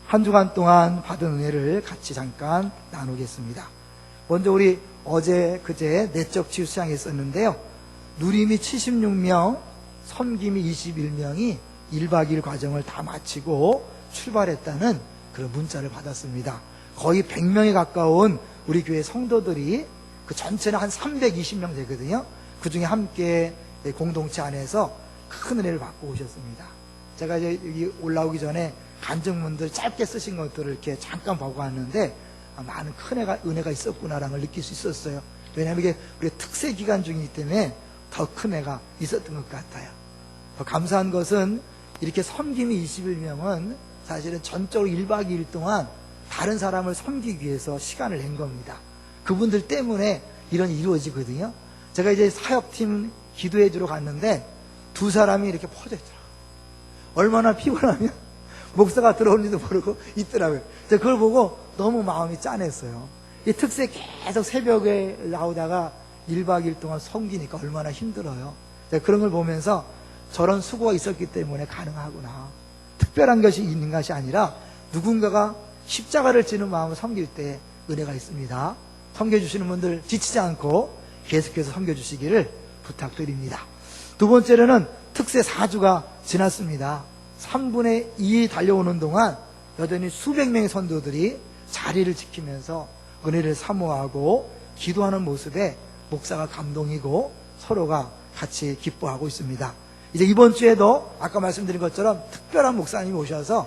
한 주간 동안 받은 은혜를 같이 잠깐 나누겠습니다. 먼저 우리 어제 그제 내적 치유 수양에 있었는데요. 누림이 76명, 섬김이 21명이 1박 2일 과정을 다 마치고 출발했다는 그런 문자를 받았습니다. 거의 100명에 가까운 우리 교회 성도들이, 그 전체는 한 320명 되거든요. 그 중에 함께 공동체 안에서 큰 은혜를 받고 오셨습니다. 제가 이제 여기 올라오기 전에 간증문들 짧게 쓰신 것들을 이렇게 잠깐 보고 왔는데, 많은 큰 은혜가 있었구나라는 걸 느낄 수 있었어요. 왜냐하면 이게 우리 특세 기간 중이기 때문에 더 큰 은혜가 있었던 것 같아요. 더 감사한 것은 이렇게 섬김이 21명은 사실은 전적으로 1박 2일 동안 다른 사람을 섬기기 위해서 시간을 낸 겁니다. 그분들 때문에 이런 일이 이루어지거든요. 제가 이제 사역팀 기도해 주러 갔는데 두 사람이 이렇게 퍼져 있더라고요. 얼마나 피곤하면 목사가 들어오는지도 모르고 있더라고요. 제가 그걸 보고 너무 마음이 짠했어요. 이 특세 계속 새벽에 나오다가 1박 2일 동안 섬기니까 얼마나 힘들어요. 제가 그런 걸 보면서 저런 수고가 있었기 때문에 가능하구나. 특별한 것이 있는 것이 아니라 누군가가 십자가를 지는 마음을 섬길 때 은혜가 있습니다. 섬겨주시는 분들 지치지 않고 계속해서 섬겨주시기를 부탁드립니다. 두 번째로는 특세 4주가 지났습니다. 3분의 2 달려오는 동안 여전히 수백 명의 선도들이 자리를 지키면서 은혜를 사모하고 기도하는 모습에 목사가 감동이고 서로가 같이 기뻐하고 있습니다. 이제 이번 주에도 아까 말씀드린 것처럼 특별한 목사님이 오셔서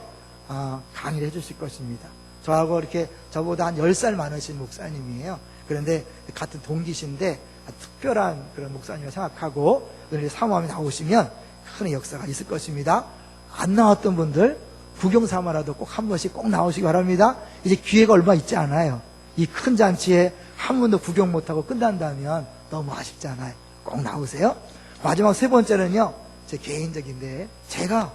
강의를 해주실 것입니다. 저하고 이렇게 저보다 한 10살 많으신 목사님이에요. 그런데 같은 동기신데 특별한 그런 목사님을 생각하고 은혜를 사모하며 나오시면 큰 역사가 있을 것입니다. 안 나왔던 분들 구경 삼아라도 꼭 한 번씩 꼭 나오시기 바랍니다. 이제 기회가 얼마 있지 않아요. 이 큰 잔치에 한 번도 구경 못하고 끝난다면 너무 아쉽잖아요. 꼭 나오세요. 마지막 세 번째는요, 제 개인적인데 제가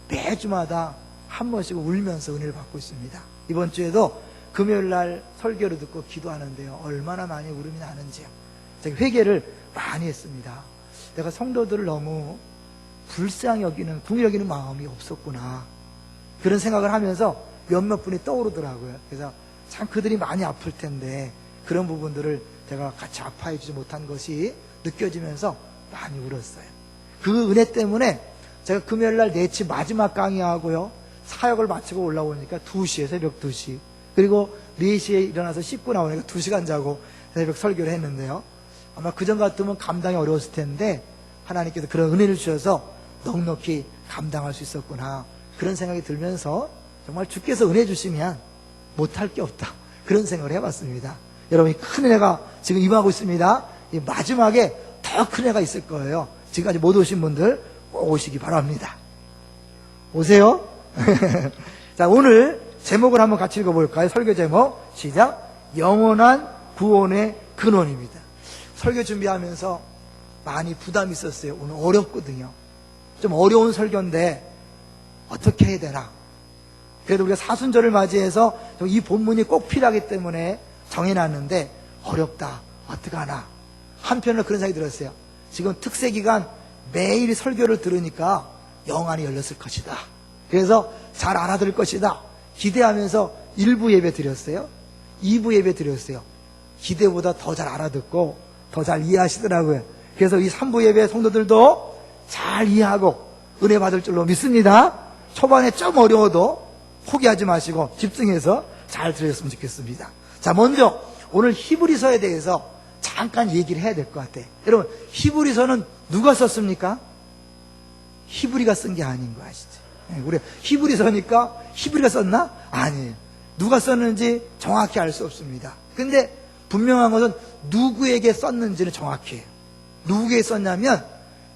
매주마다 한 번씩 울면서 은혜를 받고 있습니다. 이번 주에도 금요일날 설교를 듣고 기도하는데요, 얼마나 많이 울음이 나는지요. 제가 회개를 많이 했습니다. 내가 성도들을 너무 불쌍히 여기는, 궁히 여기는 마음이 없었구나, 그런 생각을 하면서 몇몇 분이 떠오르더라고요. 그래서 참 그들이 많이 아플 텐데 그런 부분들을 제가 같이 아파해 주지 못한 것이 느껴지면서 많이 울었어요. 그 은혜 때문에 제가 금요일날 내치 마지막 강의하고요, 사역을 마치고 올라오니까 2시에, 새벽 2시, 그리고 4시에 일어나서 씻고 나오니까 2시간 자고 새벽 설교를 했는데요, 아마 그전 같으면 감당이 어려웠을 텐데 하나님께서 그런 은혜를 주셔서 넉넉히 감당할 수 있었구나, 그런 생각이 들면서 정말 주께서 은혜 주시면 못할 게 없다, 그런 생각을 해봤습니다. 여러분이 큰 은혜가 지금 임하고 있습니다. 이 마지막에 더 큰 은혜가 있을 거예요. 지금까지 못 오신 분들 꼭 오시기 바랍니다. 오세요. 자, 오늘 제목을 한번 같이 읽어볼까요? 설교 제목 시작. 영원한 구원의 근원입니다. 설교 준비하면서 많이 부담이 있었어요. 오늘 어렵거든요. 좀 어려운 설교인데 어떻게 해야 되나. 그래도 우리가 사순절을 맞이해서 이 본문이 꼭 필요하기 때문에 정해놨는데 어렵다, 어떡하나. 한편으로 그런 생각이 들었어요. 지금 특세 기간 매일 설교를 들으니까 영안이 열렸을 것이다. 그래서 잘 알아들을 것이다 기대하면서 1부 예배 드렸어요. 2부 예배 드렸어요. 기대보다 더 잘 알아듣고 더 잘 이해하시더라고요. 그래서 이 3부 예배 성도들도 잘 이해하고 은혜 받을 줄로 믿습니다. 초반에 좀 어려워도 포기하지 마시고 집중해서 잘 들으셨으면 좋겠습니다. 자, 먼저 오늘 히브리서에 대해서 잠깐 얘기를 해야 될 것 같아요. 여러분, 히브리서는 누가 썼습니까? 히브리가 쓴 게 아닌 거 아시죠? 우리 히브리서니까 히브리가 썼나? 아니에요. 누가 썼는지 정확히 알 수 없습니다. 근데 분명한 것은 누구에게 썼는지는 정확해요. 누구에게 썼냐면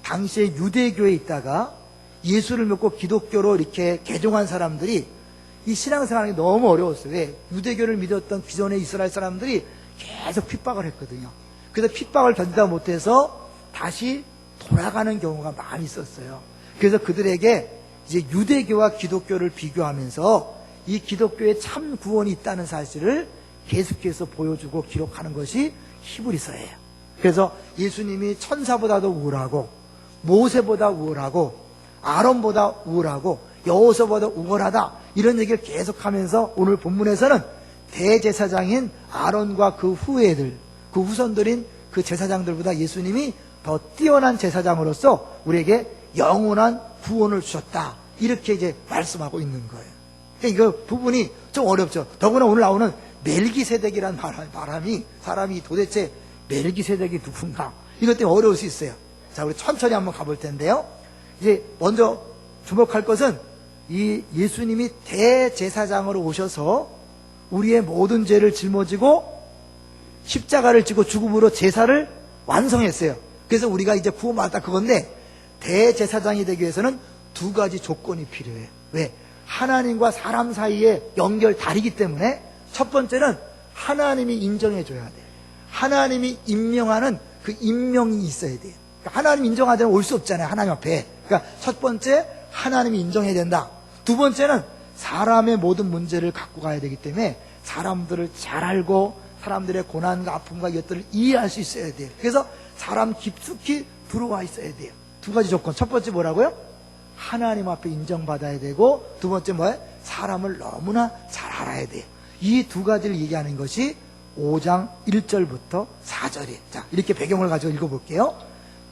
당시에 유대교에 있다가 예수를 믿고 기독교로 이렇게 개종한 사람들이 이 신앙생활이 너무 어려웠어요. 왜? 유대교를 믿었던 기존의 이스라엘 사람들이 계속 핍박을 했거든요. 그래서 핍박을 견디다 못해서 다시 돌아가는 경우가 많이 있었어요. 그래서 그들에게 이제 유대교와 기독교를 비교하면서 이 기독교에 참 구원이 있다는 사실을 계속해서 보여주고 기록하는 것이 히브리서예요. 그래서 예수님이 천사보다도 우월하고 모세보다 우월하고 아론보다 우월하고 여호수아보다 우월하다, 이런 얘기를 계속하면서 오늘 본문에서는 대제사장인 아론과 그 후예들, 그 후손들인 그 제사장들보다 예수님이 더 뛰어난 제사장으로서 우리에게 영원한 구원을 주셨다, 이렇게 이제 말씀하고 있는 거예요. 그러니까 이거 부분이 좀 어렵죠. 더구나 오늘 나오는 멜기세덱이라는 사람이 도대체 멜기세덱이 누군가, 이것 때문에 어려울 수 있어요. 자, 우리 천천히 한번 가볼 텐데요. 이제 먼저 주목할 것은 이 예수님이 대제사장으로 오셔서 우리의 모든 죄를 짊어지고 십자가를 지고 죽음으로 제사를 완성했어요. 그래서 우리가 이제 구원받았다, 그건데 대제사장이 되기 위해서는 두 가지 조건이 필요해요. 왜? 하나님과 사람 사이의 연결다리이기 때문에 첫 번째는 하나님이 인정해줘야 돼요. 하나님이 임명하는 그 임명이 있어야 돼요. 그러니까 하나님 인정하지 않으면 올 수 없잖아요, 하나님 앞에. 그러니까 첫 번째, 하나님이 인정해야 된다. 두 번째는 사람의 모든 문제를 갖고 가야 되기 때문에 사람들을 잘 알고 사람들의 고난과 아픔과 이것들을 이해할 수 있어야 돼요. 그래서 사람 깊숙이 들어와 있어야 돼요. 두 가지 조건. 첫 번째 뭐라고요? 하나님 앞에 인정받아야 되고, 두 번째 뭐예요? 사람을 너무나 잘 알아야 돼요. 이 두 가지를 얘기하는 것이 5장 1절부터 4절이에요. 자, 이렇게 배경을 가지고 읽어볼게요.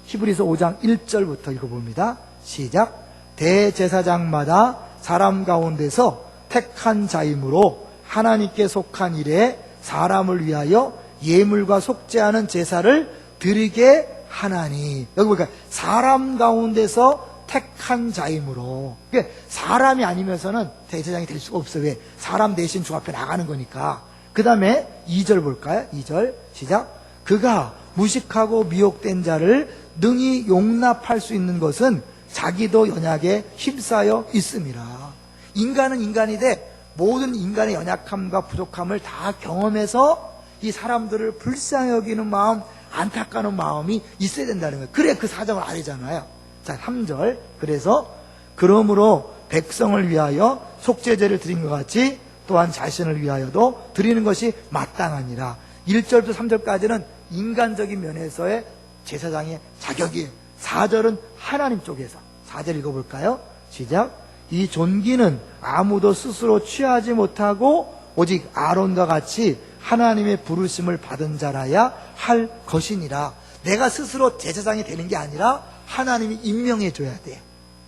히브리서 5장 1절부터 읽어봅니다. 시작. 대제사장마다 사람 가운데서 택한 자이므로 하나님께 속한 일에 사람을 위하여 예물과 속죄하는 제사를 드리게 하나니. 여기 보니까 사람 가운데서 택한 자이므로, 사람이 아니면서는 대제사장이 될 수가 없어요. 왜? 사람 대신 주 앞에 나가는 거니까. 그 다음에 2절 볼까요? 2절 시작. 그가 무식하고 미혹된 자를 능히 용납할 수 있는 것은 자기도 연약에 힘싸여 있음이라. 인간은 인간이 돼 모든 인간의 연약함과 부족함을 다 경험해서 이 사람들을 불쌍히 여기는 마음, 안타까운 마음이 있어야 된다는 거예요. 그래 그 사정을 알잖아요. 자, 3절. 그래서 그러므로 백성을 위하여 속죄제를 드린 것 같이 또한 자신을 위하여도 드리는 것이 마땅하니라. 1절부터 3절까지는 인간적인 면에서의 제사장의 자격이에요. 4절은 하나님 쪽에서. 4절 읽어볼까요? 시작. 이 존귀는 아무도 스스로 취하지 못하고 오직 아론과 같이 하나님의 부르심을 받은 자라야 할 것이니라. 내가 스스로 제사장이 되는 게 아니라 하나님이 임명해 줘야 돼.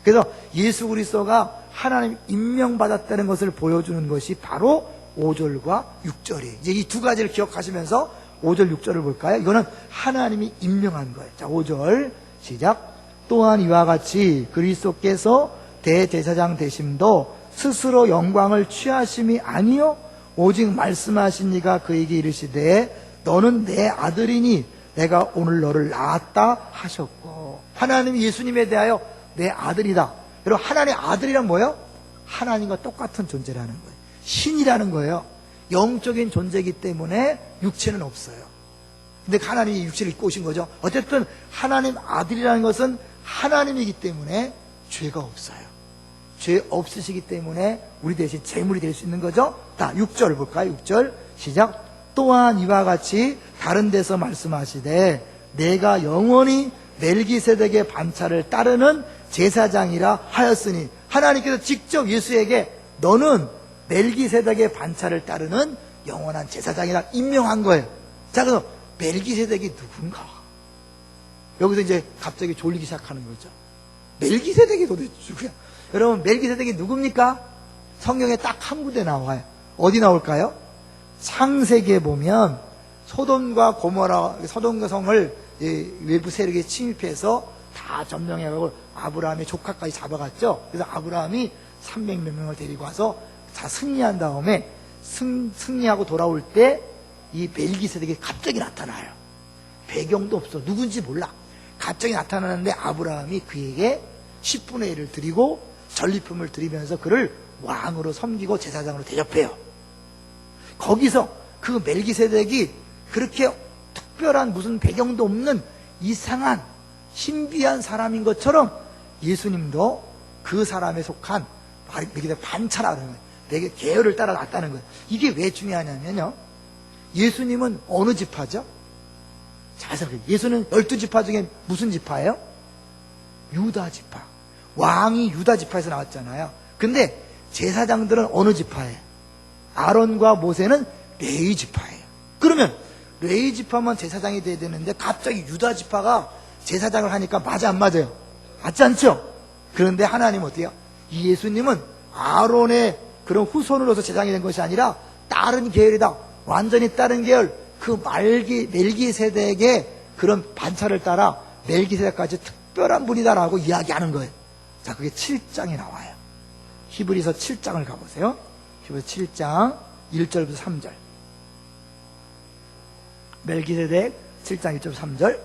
그래서 예수 그리스도가 하나님 임명받았다는 것을 보여주는 것이 바로 5절과 6절이에요. 이제 이 두 가지를 기억하시면서 5절, 6절을 볼까요? 이거는 하나님이 임명한 거예요. 자, 5절 시작. 또한 이와 같이 그리스도께서 대제사장 되심도 스스로 영광을 취하심이 아니요 오직 말씀하신 이가 그에게 이르시되 너는 내 아들이니 내가 오늘 너를 낳았다 하셨고. 하나님이 예수님에 대하여 내 아들이다. 여러분, 하나님의 아들이란 뭐예요? 하나님과 똑같은 존재라는 거예요. 신이라는 거예요. 영적인 존재이기 때문에 육체는 없어요. 근데 하나님이 육체를 입고 오신 거죠. 어쨌든 하나님 아들이라는 것은 하나님이기 때문에 죄가 없어요. 죄 없으시기 때문에 우리 대신 제물이 될 수 있는 거죠. 자, 6절 볼까요? 6절 시작. 또한 이와 같이 다른 데서 말씀하시되 내가 영원히 멜기세덱의 반차를 따르는 제사장이라 하였으니. 하나님께서 직접 예수에게 너는 멜기세덱의 반차를 따르는 영원한 제사장이라 임명한 거예요. 자, 그럼 멜기세덱이 누군가? 여기서 이제 갑자기 졸리기 시작하는 거죠. 멜기세덱이 도대체 누구야? 여러분, 멜기세덱이 누굽니까? 성경에 딱 한 군데 나와요. 어디 나올까요? 창세기에 보면 소돔과 고모라, 소돔과 성을 외부 세력에 침입해서 다 점령해가지고 아브라함의 조카까지 잡아갔죠. 그래서 아브라함이 300몇 명을 데리고 와서 다 승리한 다음에 승리하고 돌아올 때 이 멜기세덱이 갑자기 나타나요. 배경도 없어. 누군지 몰라. 갑자기 나타나는데 아브라함이 그에게 10분의 1을 드리고 전리품을 드리면서 그를 왕으로 섬기고 제사장으로 대접해요. 거기서 그 멜기세덱이 그렇게 특별한 무슨 배경도 없는 이상한 신비한 사람인 것처럼 예수님도 그 사람에 속한 멜기세덱 반차라는 거예요. 내게 계열을 따라 났다는 거예요. 이게 왜 중요하냐면요, 예수님은 어느 지파죠? 잘 생각해요. 예수는 12지파 중에 무슨 지파예요? 유다 지파. 왕이 유다 지파에서 나왔잖아요. 근데 제사장들은 어느 지파예요? 아론과 모세는 레위 지파예요. 그러면 레위 지파만 제사장이 돼야 되는데 갑자기 유다 지파가 제사장을 하니까 맞아 안 맞아요? 맞지 않죠? 그런데 하나님은 어때요? 이 예수님은 아론의 그런 후손으로서 제사장이 된 것이 아니라 다른 계열이다. 완전히 다른 계열. 그 멜기세덱의 그런 반차를 따라 멜기세덱까지 특별한 분이다라고 이야기하는 거예요. 자, 그게 7장에 나와요. 히브리서 7장을 가보세요. 히브리서 7장 1절부터 3절. 멜기세덱 7장 1절 3절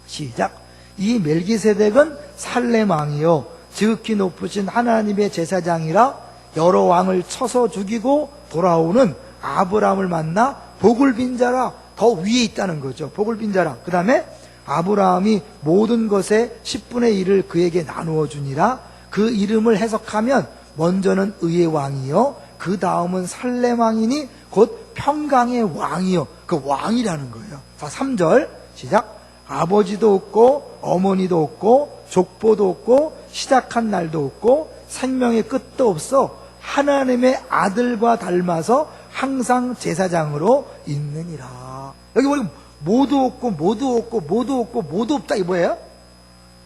시작. 이 멜기세덱은 살렘 왕이요 지극히 높으신 하나님의 제사장이라 여러 왕을 쳐서 죽이고 돌아오는 아브라함을 만나 복을 빈 자라. 더 위에 있다는 거죠. 복을 빈 자라. 그 다음에 아브라함이 모든 것의 10분의 1을 그에게 나누어 주니라. 그 이름을 해석하면 먼저는 의의 왕이요 그 다음은 살렘 왕이니 곧 평강의 왕이요. 그 왕이라는 거예요. 자, 3절 시작. 아버지도 없고 어머니도 없고 족보도 없고 시작한 날도 없고 생명의 끝도 없어 하나님의 아들과 닮아서 항상 제사장으로 있느니라. 여기 보니까 모두 없고 모두 없고 모두 없고 모두 없다. 이거 뭐예요?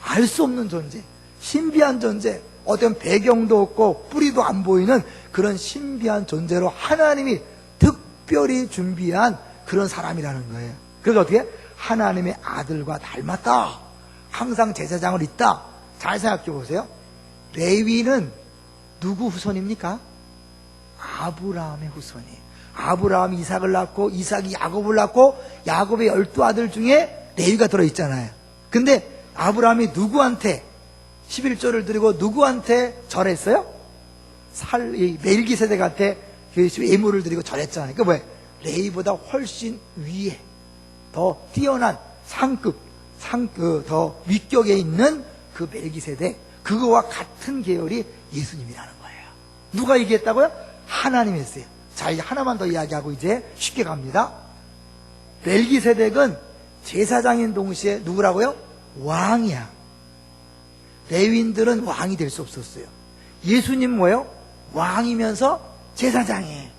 알 수 없는 존재, 신비한 존재, 어떤 배경도 없고 뿌리도 안 보이는 그런 신비한 존재로 하나님이 특별히 준비한 그런 사람이라는 거예요. 그래서 어떻게? 하나님의 아들과 닮았다. 항상 제사장을 있다. 잘 생각해 보세요. 레위는 누구 후손입니까? 아브라함의 후손이에요. 아브라함이 이삭을 낳고 이삭이 야곱을 낳고 야곱의 12아들 중에 레위가 들어있잖아요. 근데 아브라함이 누구한테 11조를 드리고 누구한테 절했어요? 멜기세덱한테 예물을 드리고 절했잖아요. 그러니까 뭐예요? 레위보다 훨씬 위에 더 뛰어난 상급, 더 위격에 있는 그 멜기세덱, 그거와 같은 계열이 예수님이라는 거예요. 누가 얘기했다고요? 하나님이 했어요. 자, 이제 하나만 더 이야기하고 이제 쉽게 갑니다. 멜기세덱은 제사장인 동시에 누구라고요? 왕이야. 레위인들은 왕이 될 수 없었어요. 예수님 뭐예요? 왕이면서 제사장이에요.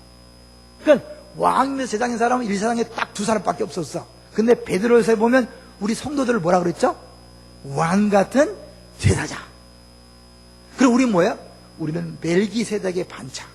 그러니까 왕이면서 제사장인 사람은 이 세상에 딱 두 사람밖에 없었어. 근데 베드로서에 보면 우리 성도들을 뭐라 그랬죠? 왕 같은 제사장. 그리고 우리 뭐야? 우리는 멜기세덱의 반차,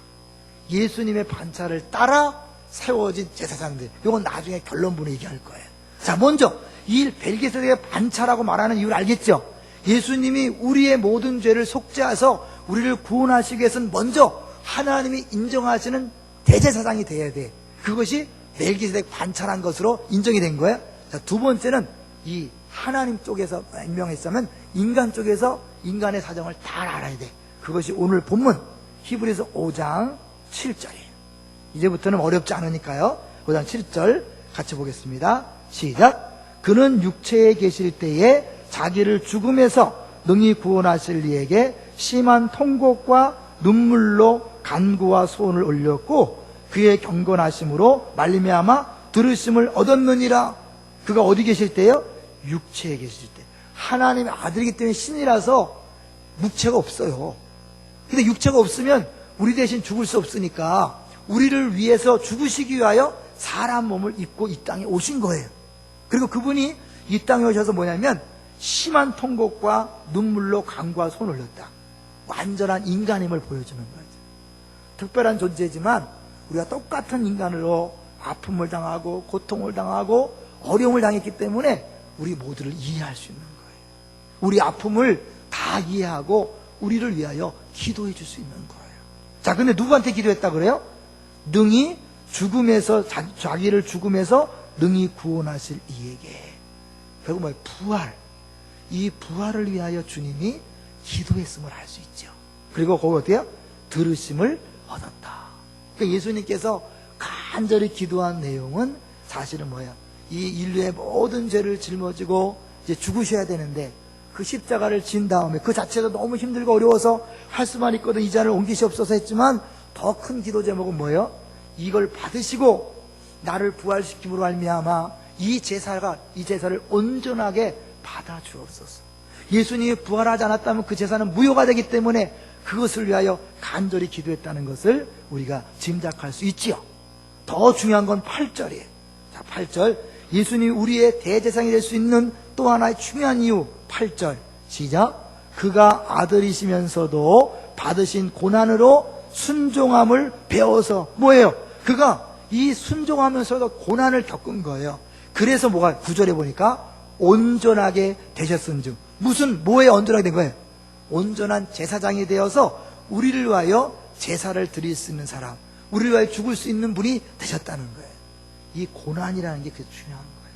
예수님의 반차를 따라 세워진 제사장들. 이건 나중에 결론부로 얘기할 거예요. 자, 먼저 이 멜기세덱의 반차라고 말하는 이유를 알겠죠? 예수님이 우리의 모든 죄를 속죄해서 우리를 구원하시기 위해서는 먼저 하나님이 인정하시는 대제사장이 돼야 돼. 그것이 멜기세덱 반차란 것으로 인정이 된 거예요. 자, 두 번째는 이 하나님 쪽에서 임명했으면 인간 쪽에서 인간의 사정을 다 알아야 돼. 그것이 오늘 본문 히브리서 5장 7절이에요. 이제부터는 어렵지 않으니까요. 5장 7절 같이 보겠습니다. 시작. 그는 육체에 계실 때에 자기를 죽음에서 능히 구원하실 이에게 심한 통곡과 눈물로 간구와 소원을 올렸고 그의 경건하심으로 말미암아 들으심을 얻었느니라. 그가 어디 계실 때요? 육체에 계실 때. 하나님의 아들이기 때문에 신이라서 육체가 없어요. 근데 육체가 없으면 우리 대신 죽을 수 없으니까 우리를 위해서 죽으시기 위하여 사람 몸을 입고 이 땅에 오신 거예요. 그리고 그분이 이 땅에 오셔서 뭐냐면 심한 통곡과 눈물로 간구와 손을 올렸다. 완전한 인간임을 보여주는 거죠. 특별한 존재지만 우리가 똑같은 인간으로 아픔을 당하고 고통을 당하고 어려움을 당했기 때문에 우리 모두를 이해할 수 있는 거예요. 우리 아픔을 다 이해하고 우리를 위하여 기도해 줄 수 있는 거예요. 자, 근데 누구한테 기도했다 그래요? 능히 죽음에서 자기를 죽음에서 능히 구원하실 이에게. 결국 뭐예요? 부활. 이 부활을 위하여 주님이 기도했음을 알 수 있죠. 그리고 거기 어때요? 들으심을 얻었다. 그러니까 예수님께서 간절히 기도한 내용은 사실은 뭐야? 이 인류의 모든 죄를 짊어지고 이제 죽으셔야 되는데 그 십자가를 진 다음에 그 자체가 너무 힘들고 어려워서 할 수만 있거든 이 잔을 옮기시옵소서 했지만 더 큰 기도 제목은 뭐예요? 이걸 받으시고 나를 부활시킴으로 말미암아 이 제사를 온전하게 받아 주옵소서. 예수님이 부활하지 않았다면 그 제사는 무효가 되기 때문에 그것을 위하여 간절히 기도했다는 것을 우리가 짐작할 수 있지요. 더 중요한 건 8절이에요. 자, 8절. 예수님이 우리의 대제사장이 될 수 있는 또 하나의 중요한 이유. 8절. 시작. 그가 아들이시면서도 받으신 고난으로 순종함을 배워서 뭐예요? 그가 이 순종하면서도 고난을 겪은 거예요. 그래서 뭐가 9절에 보니까 온전하게 되셨은즉. 뭐에 온전하게 된 거예요? 온전한 제사장이 되어서 우리를 위하여 제사를 드릴 수 있는 사람, 우리를 위하여 죽을 수 있는 분이 되셨다는 거예요. 이 고난이라는 게 그게 중요한 거예요.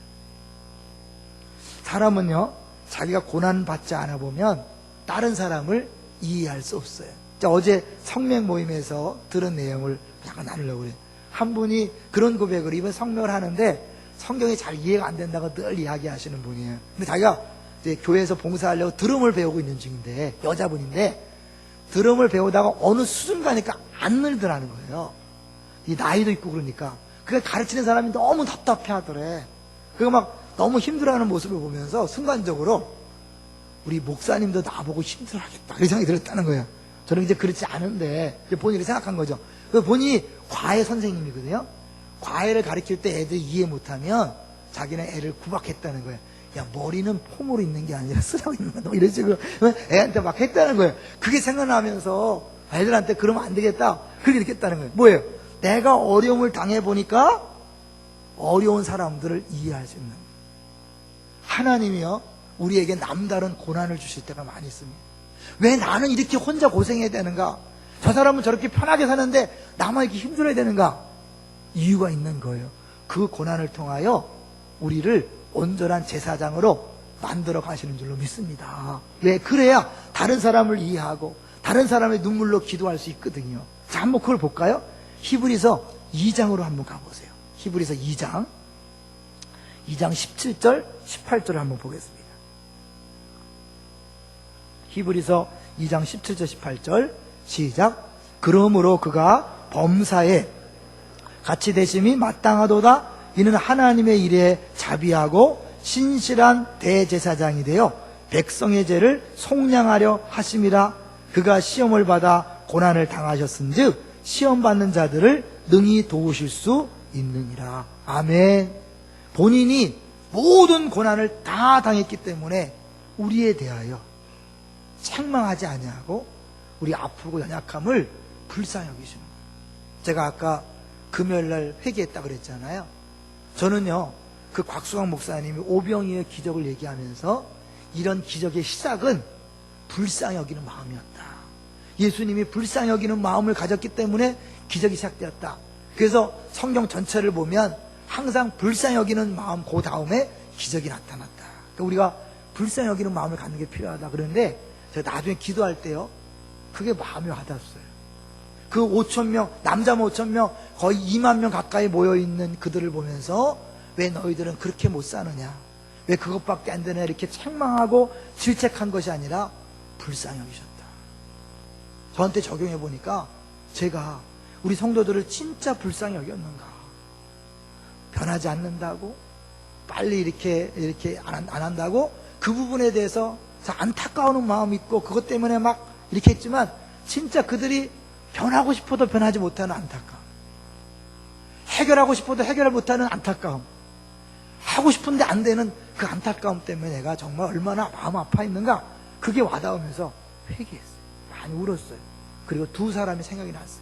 사람은요, 자기가 고난 받지 않아 보면 다른 사람을 이해할 수 없어요. 자, 어제 성명 모임에서 들은 내용을 약간 나누려고 그래요. 한 분이 그런 고백을, 이번 성명을 하는데 성경이 잘 이해가 안 된다고 늘 이야기하시는 분이에요. 근데 자기가 이제 교회에서 봉사하려고 드럼을 배우고 있는 중인데, 여자분인데 드럼을 배우다가 어느 수준 가니까 안 늘더라는 거예요. 이 나이도 있고 그러니까. 그게 가르치는 사람이 너무 답답해 하더래. 그거 막 너무 힘들어하는 모습을 보면서 순간적으로 우리 목사님도 나보고 힘들어하겠다, 그 생각이 들었다는 거예요. 저는 이제 그렇지 않은데 본인이 생각한 거죠. 본인이 과외 선생님이거든요. 과외를 가르칠 때 애들이 이해 못하면 자기는 애를 구박했다는 거예요. 야, 머리는 폼으로 있는 게 아니라 쓰라고 있는 거다, 이런 식으로 애한테 막 했다는 거예요. 그게 생각나면서 애들한테 그러면 안 되겠다, 그렇게 느꼈다는 거예요. 뭐예요? 내가 어려움을 당해보니까 어려운 사람들을 이해할 수 있는 거예요. 하나님이요, 우리에게 남다른 고난을 주실 때가 많이 있습니다. 왜 나는 이렇게 혼자 고생해야 되는가? 저 사람은 저렇게 편하게 사는데 나만 이렇게 힘들어야 되는가? 이유가 있는 거예요. 그 고난을 통하여 우리를 온전한 제사장으로 만들어 가시는 줄로 믿습니다. 왜? 그래야 다른 사람을 이해하고 다른 사람의 눈물로 기도할 수 있거든요. 자, 한번 그걸 볼까요? 히브리서 2장으로 한번 가보세요. 히브리서 2장 17절 18절을 한번 보겠습니다. 히브리서 2장 17절 18절 시작. 그러므로 그가 범사에 같이 되심이 마땅하도다. 이는 하나님의 일에 자비하고 신실한 대제사장이 되어 백성의 죄를 속량하려 하심이라. 그가 시험을 받아 고난을 당하셨은즉 시험받는 자들을 능히 도우실 수 있느니라. 아멘. 본인이 모든 고난을 다 당했기 때문에 우리에 대하여 책망하지 아니하고 우리 아프고 연약함을 불쌍히 여기시는 거예요. 제가 아까 금요일날 회개했다 그랬잖아요. 저는요, 그 곽수광 목사님이 오병이어의 기적을 얘기하면서 이런 기적의 시작은 불쌍히 여기는 마음이었다. 예수님이 불쌍히 여기는 마음을 가졌기 때문에 기적이 시작되었다. 그래서 성경 전체를 보면 항상 불쌍히 여기는 마음, 그 다음에 기적이 나타났다. 그러니까 우리가 불쌍히 여기는 마음을 갖는 게 필요하다. 그런데 제가 나중에 기도할 때요, 그게 마음이 와닿았어요. 그 5,000명, 남자 5,000명, 거의 2만 명 가까이 모여있는 그들을 보면서 왜 너희들은 그렇게 못 사느냐, 왜 그것밖에 안 되냐, 이렇게 책망하고 질책한 것이 아니라 불쌍히 여기셨다. 저한테 적용해 보니까 제가 우리 성도들을 진짜 불쌍히 여겼는가, 변하지 않는다고, 빨리 이렇게 안 한다고, 그 부분에 대해서 안타까운 마음이 있고 그것 때문에 막 이렇게 했지만 진짜 그들이 변하고 싶어도 변하지 못하는 안타까움, 해결하고 싶어도 해결을 못하는 안타까움, 하고 싶은데 안 되는 그 안타까움 때문에 내가 정말 얼마나 마음 아파했는가, 그게 와닿으면서 회개했어요. 많이 울었어요. 그리고 두 사람이 생각이 났어요.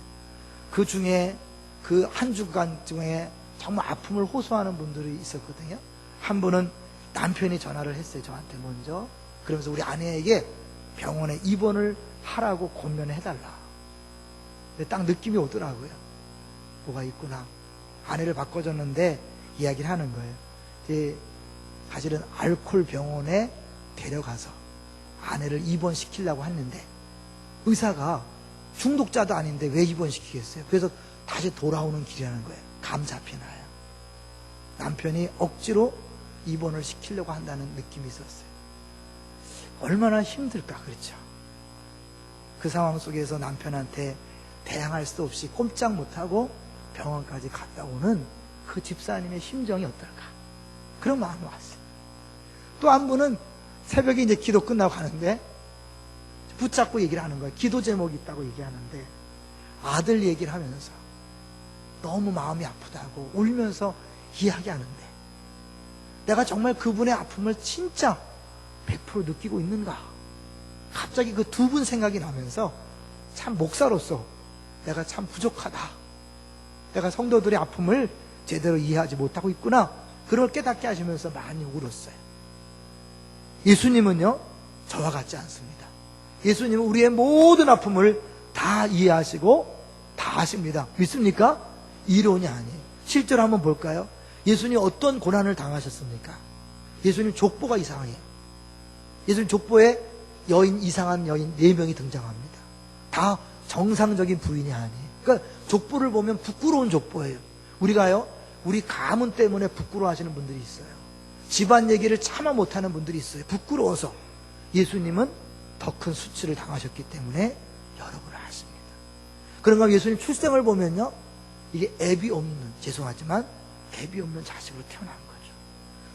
그 중에 그 한 주간 중에 정말 아픔을 호소하는 분들이 있었거든요. 한 분은 남편이 전화를 했어요, 저한테 먼저. 그러면서 우리 아내에게 병원에 입원을 하라고 권면을 해달라. 근데 딱 느낌이 오더라고요. 뭐가 있구나. 아내를 바꿔줬는데 이야기를 하는 거예요. 사실은 알코올 병원에 데려가서 아내를 입원시키려고 했는데 의사가 중독자도 아닌데 왜 입원시키겠어요? 그래서 다시 돌아오는 길이라는 거예요. 감 잡히나요? 남편이 억지로 입원을 시키려고 한다는 느낌이 있었어요. 얼마나 힘들까, 그렇죠? 그 상황 속에서 남편한테 대항할 수 없이 꼼짝 못하고 병원까지 갔다 오는 그 집사님의 심정이 어떨까? 그런 마음이 왔어요. 또 한 분은 새벽에 이제 기도 끝나고 가는데 붙잡고 얘기를 하는 거예요. 기도 제목이 있다고 얘기하는데 아들 얘기를 하면서 너무 마음이 아프다고 울면서 이야기하는데 내가 정말 그분의 아픔을 진짜 100% 느끼고 있는가? 갑자기 그 두 분 생각이 나면서 참 목사로서 내가 참 부족하다. 내가 성도들의 아픔을 제대로 이해하지 못하고 있구나. 그걸 깨닫게 하시면서 많이 울었어요. 예수님은요, 저와 같지 않습니다. 예수님은 우리의 모든 아픔을 다 이해하시고 다 아십니다. 믿습니까? 이론이 아니에요. 실제로 한번 볼까요? 예수님 어떤 고난을 당하셨습니까? 예수님 족보가 이상해요. 예수님 족보에 이상한 여인 4명이 등장합니다. 다 정상적인 부인이 아니에요. 그러니까 족보를 보면 부끄러운 족보예요. 우리가요, 우리 가문 때문에 부끄러워하시는 분들이 있어요. 집안 얘기를 참아 못하는 분들이 있어요. 부끄러워서. 예수님은 더 큰 수치를 당하셨기 때문에 여러분을 아십니다. 그런가 예수님 출생을 보면요, 이게 애비 없는, 죄송하지만 애비 없는 자식으로 태어난 거죠.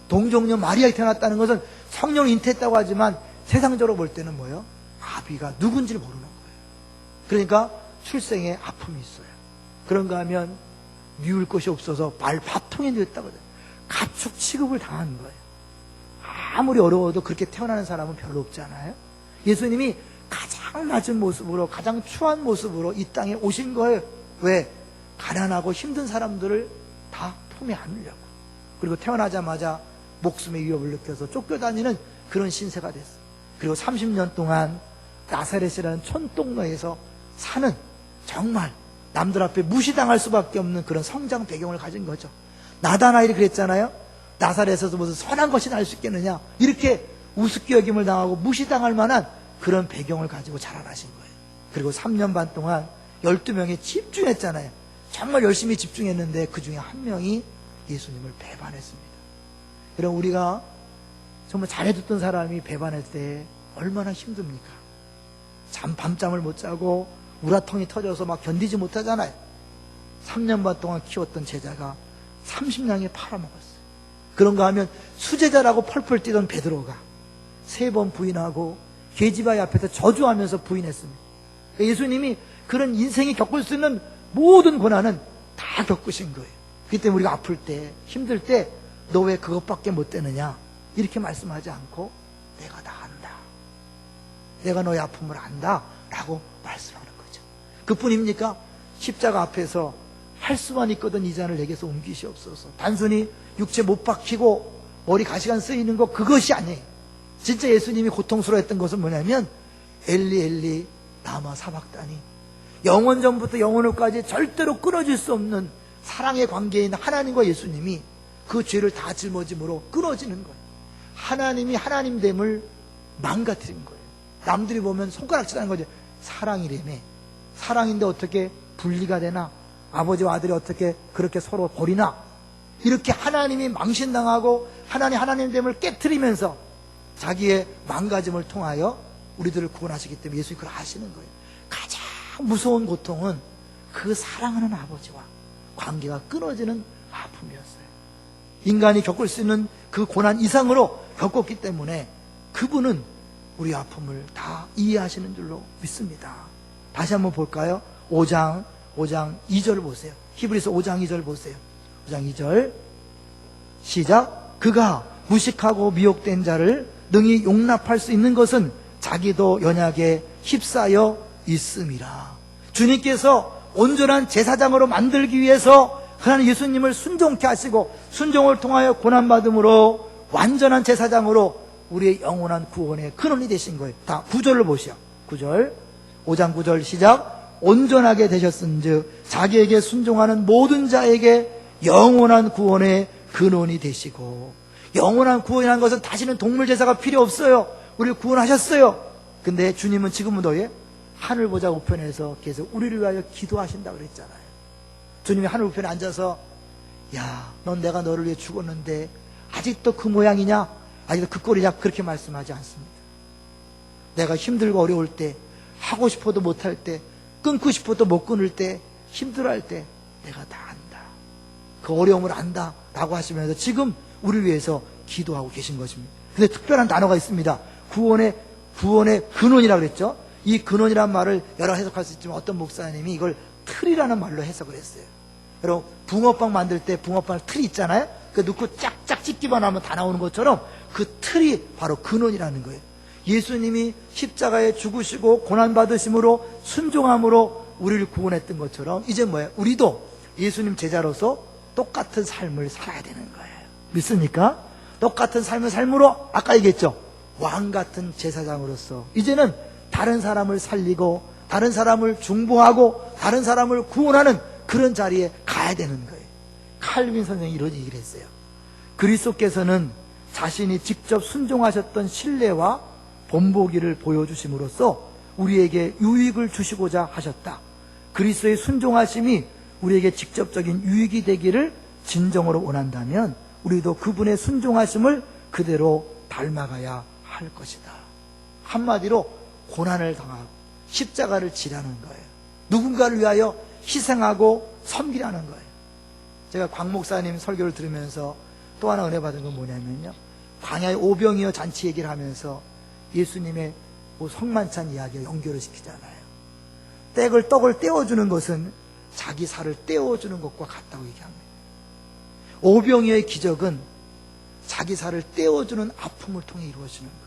동정녀 마리아가 태어났다는 것은 성령 잉태했다고 하지만 세상적으로 볼 때는 뭐예요? 아비가 누군지를 모르는 거예요. 그러니까 출생에 아픔이 있어요. 그런가 하면 미울 것이 없어서 발바통에 누웠다고 해요. 가축 취급을 당한 거예요. 아무리 어려워도 그렇게 태어나는 사람은 별로 없잖아요. 예수님이 가장 낮은 모습으로, 가장 추한 모습으로 이 땅에 오신 거예요. 왜? 가난하고 힘든 사람들을 다 품에 안으려고. 그리고 태어나자마자 목숨의 위협을 느껴서 쫓겨다니는 그런 신세가 됐어요. 그리고 30년 동안 나사렛이라는 촌동네에서 사는, 정말 남들 앞에 무시당할 수밖에 없는 그런 성장 배경을 가진 거죠. 나다나엘이 그랬잖아요. 나사렛에서 무슨 선한 것이 날 수 있겠느냐, 이렇게 우습게 여김을 당하고 무시당할 만한 그런 배경을 가지고 자라나신 거예요. 그리고 3년 반 동안 12명이 집중했잖아요. 정말 열심히 집중했는데 그 중에 한 명이 예수님을 배반했습니다. 그럼 우리가 정말 잘해줬던 사람이 배반할 때 얼마나 힘듭니까? 밤잠을 못 자고 우라통이 터져서 막 견디지 못하잖아요. 3년 반 동안 키웠던 제자가 30냥에 팔아먹었어요. 그런가 하면 수제자라고 펄펄 뛰던 베드로가 3번 부인하고 계집아이 앞에서 저주하면서 부인했습니다. 예수님이 그런 인생이 겪을 수 있는 모든 고난은 다 겪으신 거예요. 그렇기 때문에 우리가 아플 때, 힘들 때 너 왜 그것밖에 못 되느냐, 이렇게 말씀하지 않고 내가 다 안다, 내가 너의 아픔을 안다 라고 말씀하는 거죠. 그뿐입니까? 십자가 앞에서 할 수만 있거든 이 잔을 내게서 옮기시옵소서. 단순히 육체 못 박히고 머리 가시관 쓰이는 거, 그것이 아니에요. 진짜 예수님이 고통스러워했던 것은 뭐냐면 엘리 엘리 라마 사박다니, 영원 전부터 영원 후까지 절대로 끊어질 수 없는 사랑의 관계인 하나님과 예수님이 그 죄를 다 짊어짐으로 끊어지는 거예요. 하나님이 하나님됨을 망가뜨린 거예요. 남들이 보면 손가락질하는 거죠. 사랑이라며. 사랑인데 어떻게 분리가 되나? 아버지와 아들이 어떻게 그렇게 서로 버리나? 이렇게 하나님이 망신당하고 하나님됨을 깨트리면서 자기의 망가짐을 통하여 우리들을 구원하시기 때문에 예수님이 그걸 하시는 거예요. 가장 무서운 고통은 그 사랑하는 아버지와 관계가 끊어지는 아픔이었어요. 인간이 겪을 수 있는 그 고난 이상으로 겪었기 때문에 그분은 우리 아픔을 다 이해하시는 줄로 믿습니다. 다시 한번 볼까요? 5장 2절 보세요. 히브리서 5장 2절 보세요. 5장 2절 시작. 그가 무식하고 미혹된 자를 능히 용납할 수 있는 것은 자기도 연약에 휩싸여 있음이라. 주님께서 온전한 제사장으로 만들기 위해서 하나님 예수님을 순종케 하시고 순종을 통하여 고난받음으로 완전한 제사장으로 우리의 영원한 구원의 근원이 되신 거예요. 다 9절을 보시오. 9절 5장 9절 시작. 온전하게 되셨은즉 자기에게 순종하는 모든 자에게 영원한 구원의 근원이 되시고, 영원한 구원이라는 것은 다시는 동물 제사가 필요 없어요. 우리를 구원하셨어요. 근데 주님은 지금은 너의 하늘 보좌 우편에서 계속 우리를 위하여 기도하신다고 그랬잖아요. 주님이 하늘 우편에 앉아서 야, 넌 내가 너를 위해 죽었는데 아직도 그 모양이냐, 아직도 그 꼴이냐, 그렇게 말씀하지 않습니다. 내가 힘들고 어려울 때, 하고 싶어도 못할 때, 끊고 싶어도 못 끊을 때, 힘들어할 때 내가 다 안다, 그 어려움을 안다 라고 하시면서 지금 우리를 위해서 기도하고 계신 것입니다. 근데 특별한 단어가 있습니다. 구원의 근원이라고 그랬죠. 이 근원이란 말을 여러 해석할 수 있지만 어떤 목사님이 이걸 틀이라는 말로 해석을 했어요. 여러분 붕어빵 만들 때 붕어빵 틀이 있잖아요. 그 넣고 짝짝 찢기만 하면 다 나오는 것처럼 그 틀이 바로 근원이라는 거예요. 예수님이 십자가에 죽으시고 고난받으심으로 순종함으로 우리를 구원했던 것처럼 이제 뭐예요? 우리도 예수님 제자로서 똑같은 삶을 살아야 되는 거예요. 믿습니까? 똑같은 삶을 삶으로 아까 얘기했죠. 왕 같은 제사장으로서 이제는 다른 사람을 살리고 다른 사람을 중보하고 다른 사람을 구원하는 그런 자리에 가야 되는 거예요. 칼빈 선생이 이런 얘기를 했어요. 그리스도께서는 자신이 직접 순종하셨던 신뢰와 본보기를 보여주심으로써 우리에게 유익을 주시고자 하셨다. 그리스도의 순종하심이 우리에게 직접적인 유익이 되기를 진정으로 원한다면 우리도 그분의 순종하심을 그대로 닮아가야 할 것이다. 한마디로 고난을 당하고 십자가를 지라는 거예요. 누군가를 위하여 희생하고 섬기라는 거예요. 제가 광 목사님 설교를 들으면서 또 하나 은혜 받은 건 뭐냐면요, 광야의 오병이어 잔치 얘기를 하면서 예수님의 성만찬 이야기를 연결을 시키잖아요. 떡을 떼어주는 것은 자기 살을 떼어주는 것과 같다고 얘기합니다. 오병이어의 기적은 자기 살을 떼어주는 아픔을 통해 이루어지는 거예요.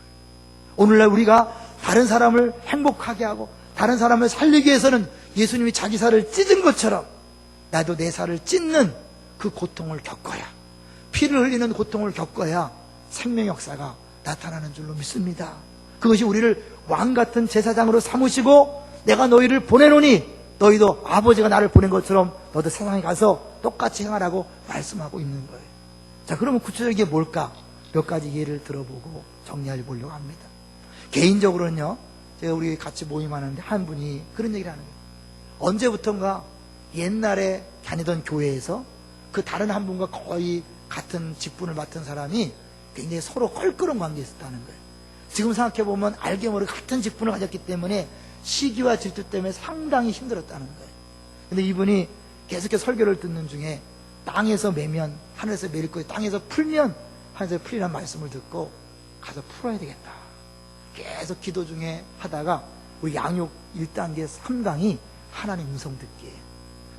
오늘날 우리가 다른 사람을 행복하게 하고 다른 사람을 살리기 위해서는 예수님이 자기 살을 찢은 것처럼 나도 내 살을 찢는 그 고통을 겪어야, 피를 흘리는 고통을 겪어야 생명 역사가 나타나는 줄로 믿습니다. 그것이 우리를 왕 같은 제사장으로 삼으시고 내가 너희를 보내노니 너희도 아버지가 나를 보낸 것처럼 너도 세상에 가서 똑같이 행하라고 말씀하고 있는 거예요. 자, 그러면 구체적으로 이게 뭘까? 몇 가지 예를 들어보고 정리해 보려고 합니다. 개인적으로는요, 제가 우리 같이 모임하는데 한 분이 그런 얘기를 하는 거예요. 언제부턴가 옛날에 다니던 교회에서 그 다른 한 분과 거의 같은 직분을 맡은 사람이 굉장히 서로 껄끄러운 관계에 있었다는 거예요. 지금 생각해보면 알게 모르게 같은 직분을 가졌기 때문에 시기와 질투 때문에 상당히 힘들었다는 거예요. 근데 이분이 계속해서 설교를 듣는 중에 땅에서 매면 하늘에서 매일 거예요, 땅에서 풀면 하늘에서 풀리라는 말씀을 듣고 가서 풀어야 되겠다. 계속 기도 중에 하다가 우리 양육 1단계 3강이 하나님 음성 듣기예요.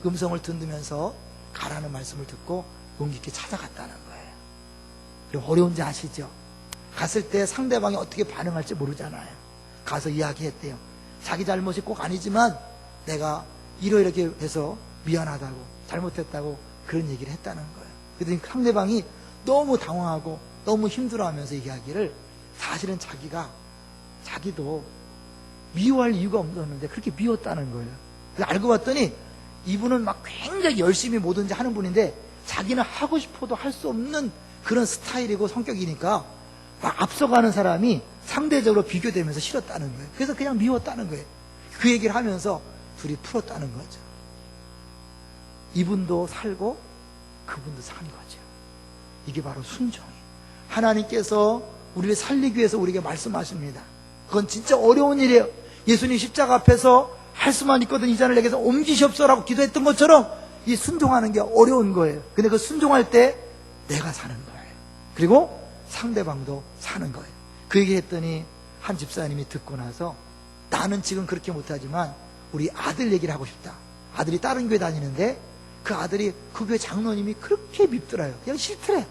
그 음성을 듣으면서 가라는 말씀을 듣고 용기 있게 찾아갔다는 거예요. 그리고 어려운지 아시죠? 갔을 때 상대방이 어떻게 반응할지 모르잖아요. 가서 이야기했대요. 자기 잘못이 꼭 아니지만 내가 이렇게 해서 미안하다고, 잘못했다고 그런 얘기를 했다는 거예요. 그랬더니 상대방이 너무 당황하고 너무 힘들어하면서 이야기를, 사실은 자기도 미워할 이유가 없었는데 그렇게 미웠다는 거예요. 그래서 알고 봤더니 이분은 막 굉장히 열심히 뭐든지 하는 분인데 자기는 하고 싶어도 할 수 없는 그런 스타일이고 성격이니까 막 앞서가는 사람이 상대적으로 비교되면서 싫었다는 거예요. 그래서 그냥 미웠다는 거예요. 그 얘기를 하면서 둘이 풀었다는 거죠. 이분도 살고 그분도 산 거죠. 이게 바로 순종이에요. 하나님께서 우리를 살리기 위해서 우리에게 말씀하십니다. 그건 진짜 어려운 일이에요. 예수님 십자가 앞에서 할 수만 있거든 이 잔을 내게서 옮기시옵소서라고 기도했던 것처럼 이 순종하는 게 어려운 거예요. 근데 그 순종할 때 내가 사는 거예요. 그리고 상대방도 사는 거예요. 그 얘기 했더니 한 집사님이 듣고 나서 나는 지금 그렇게 못하지만 우리 아들 얘기를 하고 싶다. 아들이 다른 교회 다니는데 그 아들이 그 교회 장로님이 그렇게 밉더라요. 그냥 싫더래.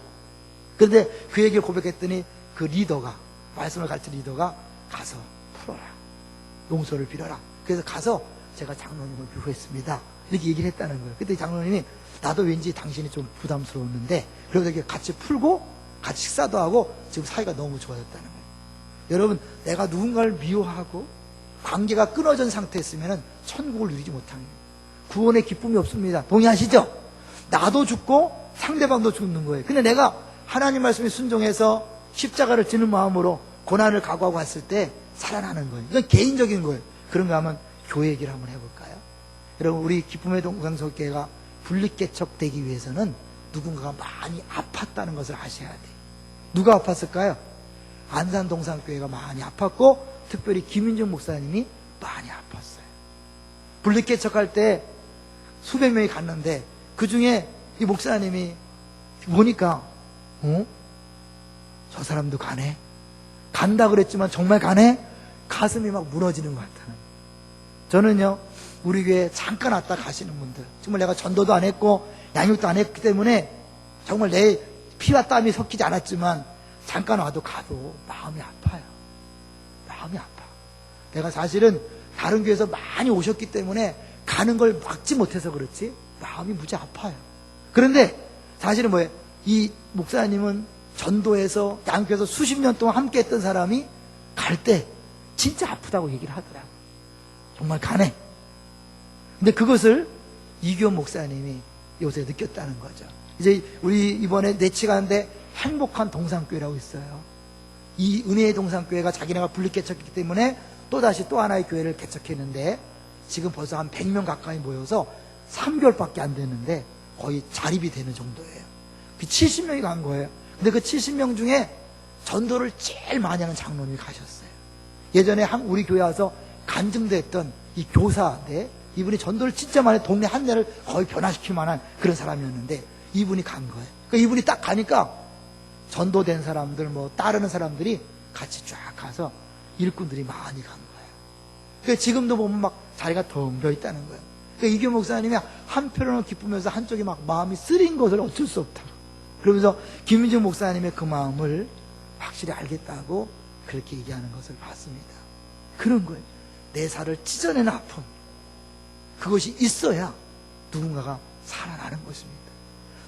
그런데 그 얘기를 고백했더니 그 리더가, 말씀을 가르친 리더가 가서 풀어라, 용서를 빌어라. 그래서 가서 제가 장로님을 비호했습니다 이렇게 얘기를 했다는 거예요. 그때 장로님이 나도 왠지 당신이 좀 부담스러웠는데, 그래서 이렇게 같이 풀고 같이 식사도 하고 지금 사이가 너무 좋아졌다는 거예요. 여러분, 내가 누군가를 미워하고 관계가 끊어진 상태였으면 천국을 누리지 못합니다. 구원의 기쁨이 없습니다. 동의하시죠? 나도 죽고 상대방도 죽는 거예요. 근데 내가 하나님 말씀에 순종해서 십자가를 지는 마음으로 고난을 각오하고 왔을 때 살아나는 거예요. 이건 개인적인 거예요. 그런가 하면 교회 얘기를 한번 해볼까요? 여러분, 우리 기쁨의 동상석교회가 분리개척되기 위해서는 누군가가 많이 아팠다는 것을 아셔야 돼요. 누가 아팠을까요? 안산동상교회가 많이 아팠고 특별히 김윤정 목사님이 많이 아팠어요. 분리개척할 때 수백 명이 갔는데 그 중에 이 목사님이 보니까 저 사람도 가네? 간다 그랬지만 정말 가네? 가슴이 막 무너지는 것 같아요. 저는요, 우리 교회 잠깐 왔다 가시는 분들, 정말 내가 전도도 안 했고 양육도 안 했기 때문에 정말 내 피와 땀이 섞이지 않았지만 잠깐 와도 가도 마음이 아파요. 마음이 아파. 내가 사실은 다른 교회에서 많이 오셨기 때문에 가는 걸 막지 못해서 그렇지 마음이 무지 아파요. 그런데 사실은 뭐예요? 이 목사님은 전도에서 양육에서 수십 년 동안 함께 했던 사람이 갈 때 진짜 아프다고 얘기를 하더라고요. 정말 가네. 근데 그것을 이규원 목사님이 요새 느꼈다는 거죠. 이제 우리 이번에 내치가는데 행복한 동산교회라고 있어요. 이 은혜의 동산교회가 자기네가 분립 개척했기 때문에 또다시 또 하나의 교회를 개척했는데 지금 벌써 한 100명 가까이 모여서 3개월밖에 안 됐는데 거의 자립이 되는 정도예요. 그 70명이 간 거예요. 근데 그 70명 중에 전도를 제일 많이 하는 장로님이 가셨어요. 예전에 우리 교회 와서 간증됐던 이 교사인데 이분이 전도를 진짜 많이 동네 한 대를 거의 변화시킬 만한 그런 사람이었는데 이분이 간 거예요. 그러니까 이분이 딱 가니까 전도된 사람들 뭐 따르는 사람들이 같이 쫙 가서 일꾼들이 많이 간 거예요. 그러니까 지금도 보면 막 자리가 덤벼 있다는 거예요. 그러니까 이규 목사님이 한편으로는 기쁘면서 한쪽이 막 마음이 쓰린 것을 어쩔 수 없다. 그러면서 김민중 목사님의 그 마음을 확실히 알겠다고 그렇게 얘기하는 것을 봤습니다. 그런 거예요. 내 살을 찢어내는 아픔. 그것이 있어야 누군가가 살아나는 것입니다.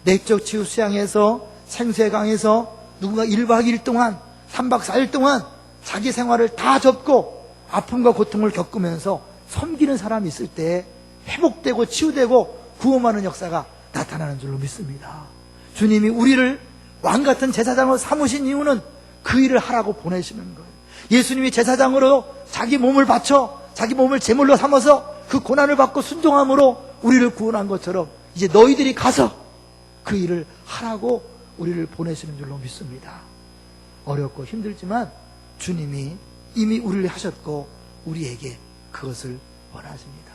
내적 치유 수양에서 생수의강에서 누군가 1박 2일 동안 3박 4일 동안 자기 생활을 다 접고 아픔과 고통을 겪으면서 섬기는 사람이 있을 때 회복되고 치유되고 구원하는 역사가 나타나는 줄로 믿습니다. 주님이 우리를 왕같은 제사장으로 삼으신 이유는 그 일을 하라고 보내시는 거예요. 예수님이 제사장으로 자기 몸을 바쳐 자기 몸을 제물로 삼아서 그 고난을 받고 순종함으로 우리를 구원한 것처럼 이제 너희들이 가서 그 일을 하라고 우리를 보내시는 줄로 믿습니다. 어렵고 힘들지만 주님이 이미 우리를 하셨고 우리에게 그것을 원하십니다.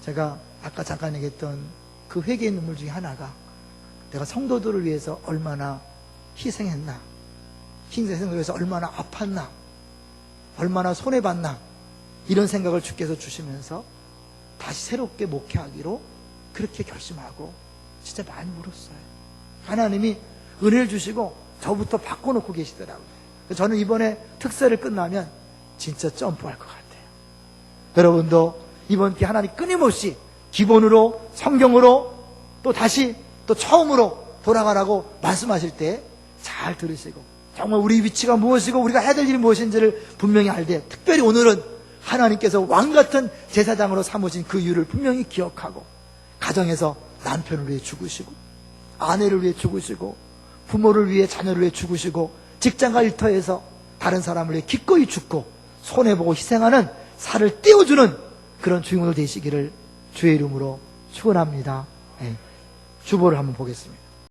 제가 아까 잠깐 얘기했던 그 회개의 눈물 중에 하나가 내가 성도들을 위해서 얼마나 희생했나, 희생을 위해서 얼마나 아팠나, 얼마나 손해봤나, 이런 생각을 주께서 주시면서 다시 새롭게 목회하기로 그렇게 결심하고 진짜 많이 울었어요. 하나님이 은혜를 주시고 저부터 바꿔놓고 계시더라고요. 저는 이번에 특세를 끝나면 진짜 점프할 것 같아요. 여러분도 이번 기회 하나님 끊임없이 기본으로 성경으로 또 다시 또 처음으로 돌아가라고 말씀하실 때 잘 들으시고 정말 우리 위치가 무엇이고 우리가 해야 될 일이 무엇인지를 분명히 알되 특별히 오늘은 하나님께서 왕같은 제사장으로 삼으신 그 이유를 분명히 기억하고 가정에서 남편을 위해 죽으시고 아내를 위해 죽으시고 부모를 위해 자녀를 위해 죽으시고 직장과 일터에서 다른 사람을 위해 기꺼이 죽고 손해보고 희생하는 살을 띄워주는 그런 주인공들 되시기를 주의 이름으로 축원합니다. 네. 주보를 한번 보겠습니다.